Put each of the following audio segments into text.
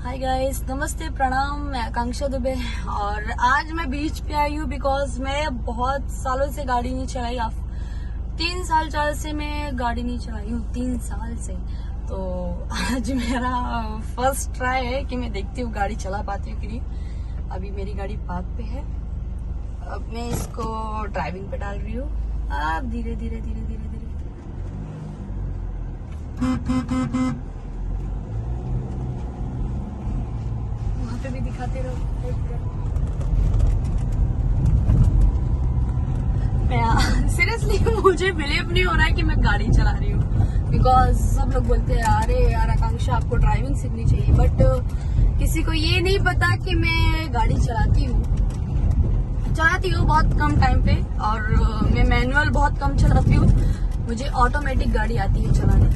Hi guys, नमस्ते, प्रणाम। मैं आकांक्षा दुबे और आज मैं बीच पे आई हूँ बिकॉज मैं बहुत सालों से गाड़ी नहीं चलाई। 3 साल से मैं गाड़ी नहीं चलाई हूँ, 3 साल से। तो आज मेरा फर्स्ट ट्राई है कि मैं देखती हूँ गाड़ी चला पाती हूँ कि नहीं। अभी मेरी गाड़ी पार्क पे है, अब मैं इसको ड्राइविंग पे डाल रही हूँ। आप धीरे धीरे धीरे धीरे धीरे वहाँ पे भी दिखाते रहो। सीरियसली मुझे बिलीव नहीं हो रहा है कि मैं गाड़ी चला रही हूँ बिकॉज सब लोग बोलते हैं अरे यार आकांक्षा आपको ड्राइविंग सीखनी चाहिए, बट किसी को ये नहीं पता कि मैं गाड़ी चलाती हूँ बहुत कम टाइम पे। और मैं मैनुअल बहुत कम चलाती हूँ, मुझे ऑटोमेटिक गाड़ी आती है चलाने।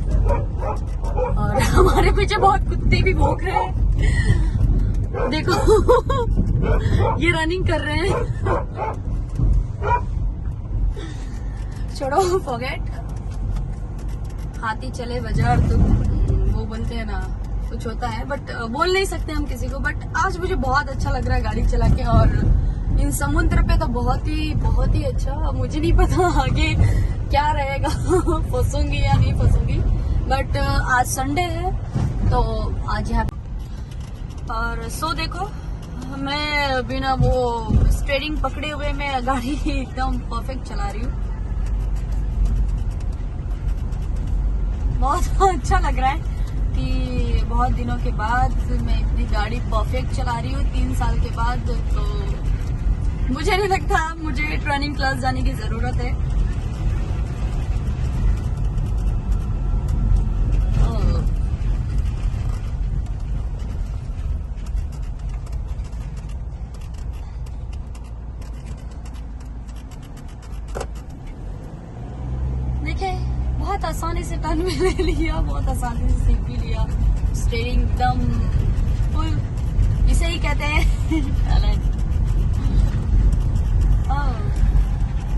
और हमारे पीछे बहुत कुत्ते भी भौंक रहे हैं, देखो ये रनिंग कर रहे हैं। छोड़ो, फॉरगेट। हाथी चले बाजार तो वो बोलते हैं ना, कुछ होता है बट बोल नहीं सकते हम किसी को। बट आज मुझे बहुत अच्छा लग रहा है गाड़ी चला के, और इन समुद्र पे तो बहुत ही अच्छा। मुझे नहीं पता आगे क्या रहेगा फंसूंगी या नहीं फंसूंगी, बट आज संडे है तो आज यहाँ। और सो देखो, मैं बिना वो स्टीयरिंग पकड़े हुए मैं गाड़ी एकदम परफेक्ट चला रही हूँ। बहुत अच्छा लग रहा है कि बहुत दिनों के बाद मैं इतनी गाड़ी परफेक्ट चला रही हूँ 3 साल के बाद। तो मुझे नहीं लगता मुझे ट्रेनिंग क्लास जाने की जरूरत है। देखिए, बहुत आसानी से टर्न में ले लिया, बहुत आसानी से सीख भी लिया। स्टीयरिंग एकदम फुल, इसे ही कहते हैं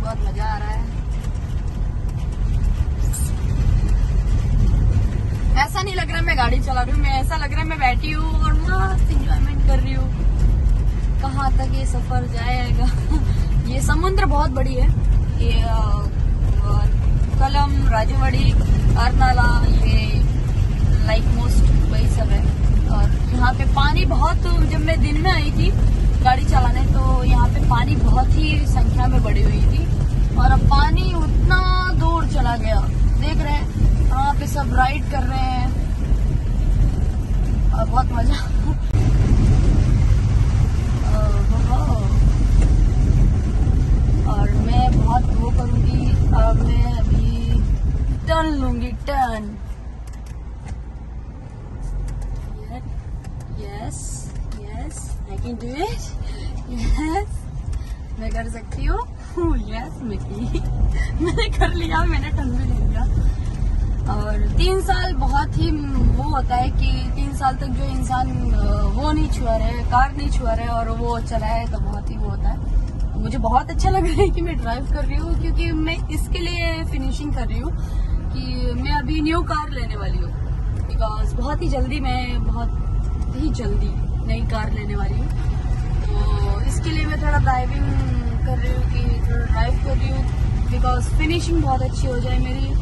बहुत मजा आ रहा है। ऐसा नहीं लग रहा मैं गाड़ी चला रही हूँ, मैं ऐसा लग रहा है मैं बैठी हूँ और मस्त एंजॉयमेंट कर रही हूँ। कहाँ तक ये सफर जाएगा ये समुद्र बहुत बड़ी है, ये कलम, राजवाड़ी, अरनाला, ये लाइक मोस्ट वही सब है। और यहाँ पे पानी बहुत, जब मैं दिन में आई थी गाड़ी चलाने तो यहाँ पे पानी बहुत ही संख्या में बढ़ी हुई थी, और अब पानी उतना दूर चला गया। देख रहे हैं यहाँ पे सब राइड कर रहे हैं और बहुत मजा और मैं बहुत वो करूंगी। अब मैं अभी टर्न लूंगी, turn. Yes yes, I can do it. Yes, मैं कर सकती हूँ। यस, मैंने कर लिया, मैंने टर्न भी ले लिया। और 3 साल बहुत ही वो होता है कि 3 साल तक जो इंसान वो नहीं छुआ रहे, कार नहीं छुआ रहे और वो चलाए तो बहुत ही वो होता है। मुझे बहुत अच्छा लग रहा है कि मैं ड्राइव कर रही हूँ, क्योंकि मैं इसके लिए फिनिशिंग कर रही हूँ कि मैं अभी न्यू कार लेने वाली हूँ बिकॉज बहुत ही जल्दी नई कार लेने वाली हूँ। तो इसके लिए मैं थोड़ा ड्राइविंग कर रही हूँ कि थोड़ा ड्राइव कर रही हूँ बिकॉज फिनिशिंग बहुत अच्छी हो जाए मेरी।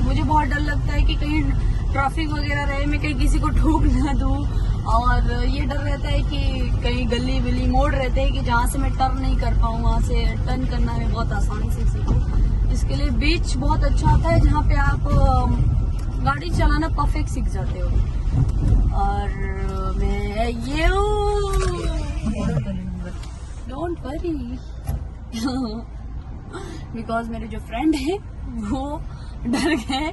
मुझे बहुत डर लगता है कि कहीं ट्रैफिक वगैरह रहे, मैं कहीं किसी को ठोक ना दूँ, और ये डर रहता है कि कहीं गली विली मोड़ रहते हैं कि जहाँ से मैं टर्न नहीं कर पाऊँ, वहाँ से टर्न करना मैं बहुत आसानी से सीखूँ। इसके लिए बीच बहुत अच्छा होता है जहाँ पे आप गाड़ी चलाना परफेक्ट सीख जाते हो। और मैं ये डोंट वरी बिकॉज मेरे जो फ्रेंड है वो डर गए।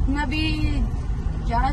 मैं अभी जाना